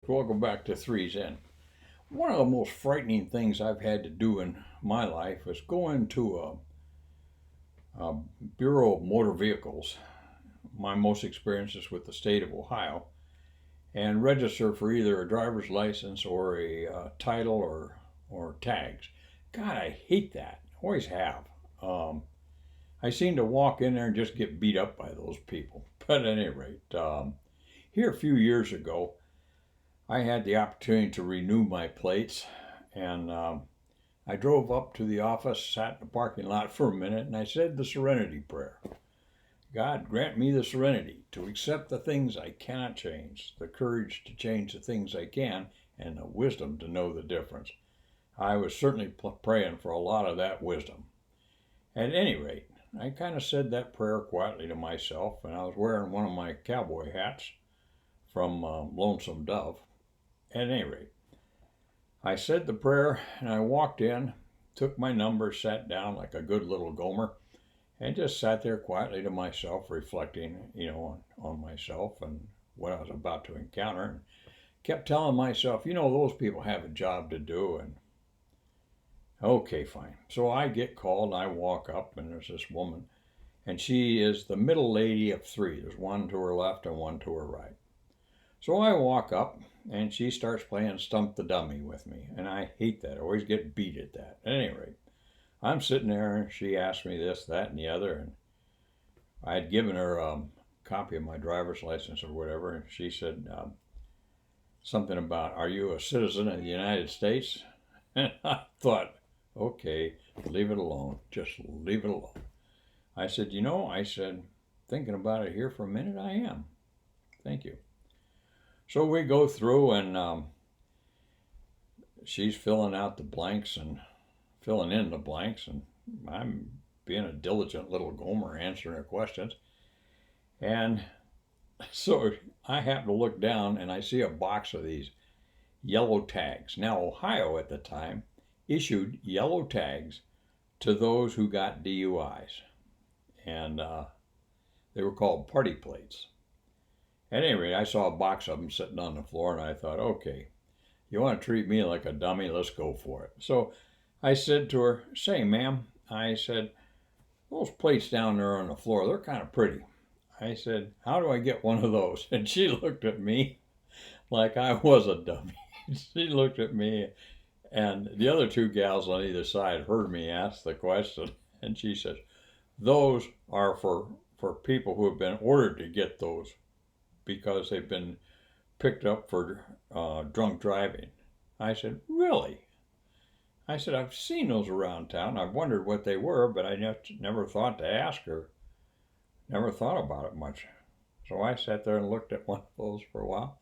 Welcome back to Threes In. One of the most frightening things I've had to do in my life was go into a Bureau of Motor Vehicles, my most experiences with the state of Ohio, and register for either a driver's license or a title or tags. God, I hate that. Always have. I seem to walk in there and just get beat up by those people. But at any rate, here a few years ago, I had the opportunity to renew my plates, and I drove up to the office, sat in the parking lot for a minute, and I said the serenity prayer. God, grant me the serenity to accept the things I cannot change, the courage to change the things I can, and the wisdom to know the difference. I was certainly praying for a lot of that wisdom. At any rate, I kind of said that prayer quietly to myself, and I was wearing one of my cowboy hats from Lonesome Dove. At any rate, I said the prayer and I walked in, took my number, sat down like a good little Gomer, and just sat there quietly to myself, reflecting, on myself and what I was about to encounter, and kept telling myself, those people have a job to do, and okay, fine. So I get called, and I walk up, and there's this woman, and she is the middle lady of three. There's one to her left and one to her right. So I walk up, and she starts playing Stump the Dummy with me, and I hate that. I always get beat at that. At any rate, I'm sitting there, and she asked me this, that, and the other, and I had given her a copy of my driver's license or whatever, and she said something about, "Are you a citizen of the United States?" And I thought, okay, leave it alone. Just leave it alone. I said, thinking about it here for a minute, I am. Thank you. So we go through, and she's filling out the blanks and filling in the blanks, and I'm being a diligent little Gomer answering her questions. And so I happen to look down, and I see a box of these yellow tags. Now, Ohio at the time issued yellow tags to those who got DUIs, and they were called party plates. At any rate, I saw a box of them sitting on the floor, and I thought, okay, you want to treat me like a dummy, let's go for it. So I said to her, "Say, ma'am," I said, "those plates down there on the floor, they're kind of pretty." I said, "How do I get one of those?" And she looked at me like I was a dummy. She looked at me, and the other two gals on either side heard me ask the question, and she says, "Those are for people who have been ordered to get those because they've been picked up for drunk driving." I said, "Really?" I said, "I've seen those around town. I've wondered what they were, but I never thought to ask her. Never thought about it much." So I sat there and looked at one of those for a while,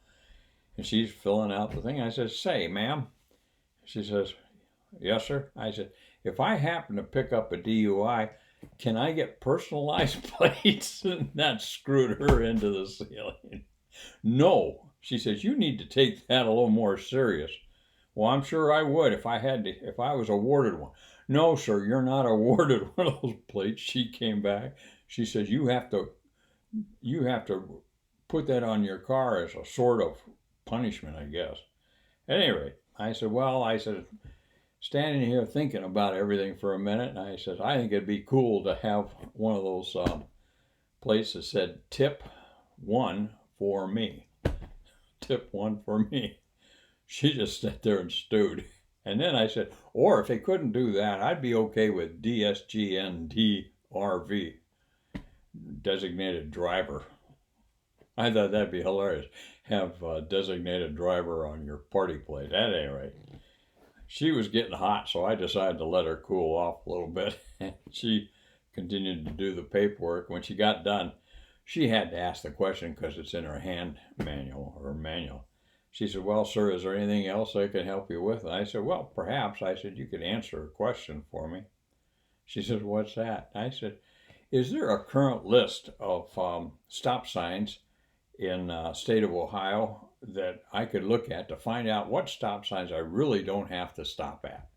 and she's filling out the thing. I said, "Say, ma'am." She says, "Yes, sir." I said, "If I happen to pick up a DUI, can I get personalized plates?" And that screwed her into the ceiling. "No." She says, "You need to take that a little more serious." "Well, I'm sure I would if I was awarded one." "No, sir, you're not awarded one of those plates." She came back. She says, you have to put that on your car as a sort of punishment, I guess. At any rate, I said, standing here thinking about everything for a minute, and I said, I think it'd be cool to have one of those plates that said, "Tip 1 for me." Tip 1 for me. She just sat there and stewed. And then I said, or if they couldn't do that, I'd be okay with DSGNDRV, designated driver. I thought that'd be hilarious. Have a designated driver on your party plate. At any rate, she was getting hot, so I decided to let her cool off a little bit. She continued to do the paperwork. When she got done, she had to ask the question because it's in her hand manual or manual. She said, "Well, sir, is there anything else I can help you with?" And I said, "Well, perhaps." I said, "You could answer a question for me." She said, "What's that?" I said, "Is there a current list of stop signs in state of Ohio that I could look at to find out what stop signs I really don't have to stop at?"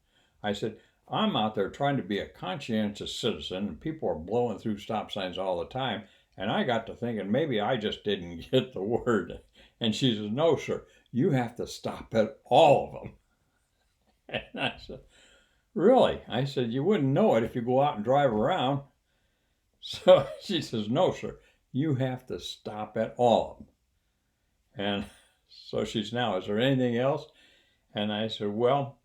I said, "I'm out there trying to be a conscientious citizen, and people are blowing through stop signs all the time, and I got to thinking maybe I just didn't get the word." And she says, "No, sir, you have to stop at all of them. And I said, really? I said, you wouldn't know it if you go out and drive around. So she says, no, sir, you have to stop at all of them. And so she's now, is there anything else? And I said, well,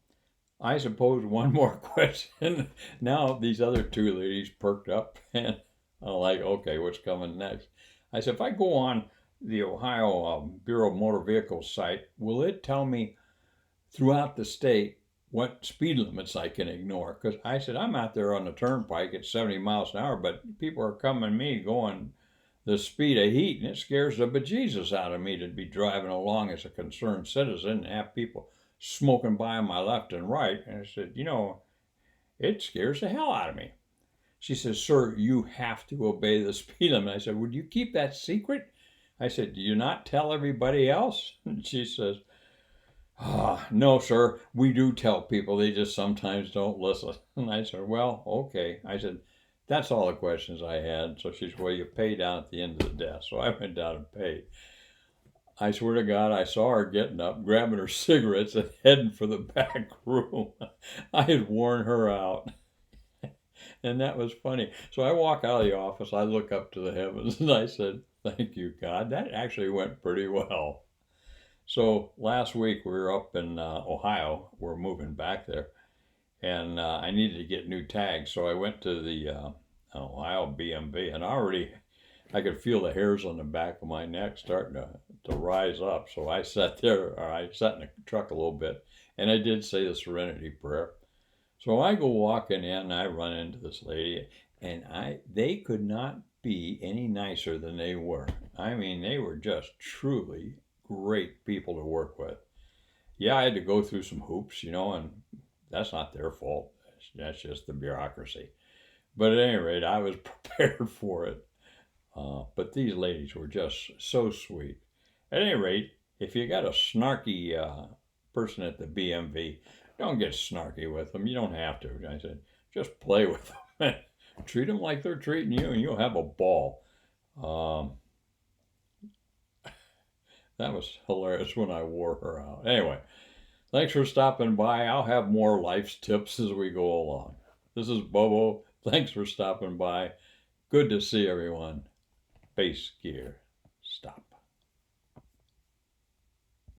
I suppose one more question. Now these other two ladies perked up and I'm like, okay, what's coming next? I said, if I go on the Ohio Bureau of Motor Vehicles site, will it tell me throughout the state what speed limits I can ignore? Because I said, I'm out there on the turnpike at 70 miles an hour, but people are coming to me going the speed of heat, and it scares the bejesus out of me to be driving along as a concerned citizen and have people smoking by on my left and right. And I said, it scares the hell out of me. She says, sir, you have to obey the speed limit. I said, would you keep that secret? I said, do you not tell everybody else? And she says, no, sir, we do tell people. They just sometimes don't listen. And I said, well, okay. I said, that's all the questions I had. So she said, well, you pay down at the end of the desk. So I went down and paid. I swear to God, I saw her getting up, grabbing her cigarettes, and heading for the back room. I had worn her out. And that was funny. So I walk out of the office, I look up to the heavens, and I said, thank you, God. That actually went pretty well. So last week we were up in Ohio. We're moving back there. And I needed to get new tags. So I went to the Ohio BMV, and I could feel the hairs on the back of my neck starting to rise up. So I sat there, or I sat in the truck a little bit, and I did say the Serenity Prayer. So I go walking in, and I run into this lady, and they could not be any nicer than they were. I mean, they were just truly great people to work with. Yeah, I had to go through some hoops, and that's not their fault. That's just the bureaucracy. But at any rate, I was prepared for it. But these ladies were just so sweet. At any rate, if you got a snarky person at the BMV, don't get snarky with them. You don't have to. I said, just play with them. Treat them like they're treating you, and you'll have a ball. That was hilarious when I wore her out. Anyway, thanks for stopping by. I'll have more life's tips as we go along. This is Bobo. Thanks for stopping by. Good to see everyone. Base gear. Stop.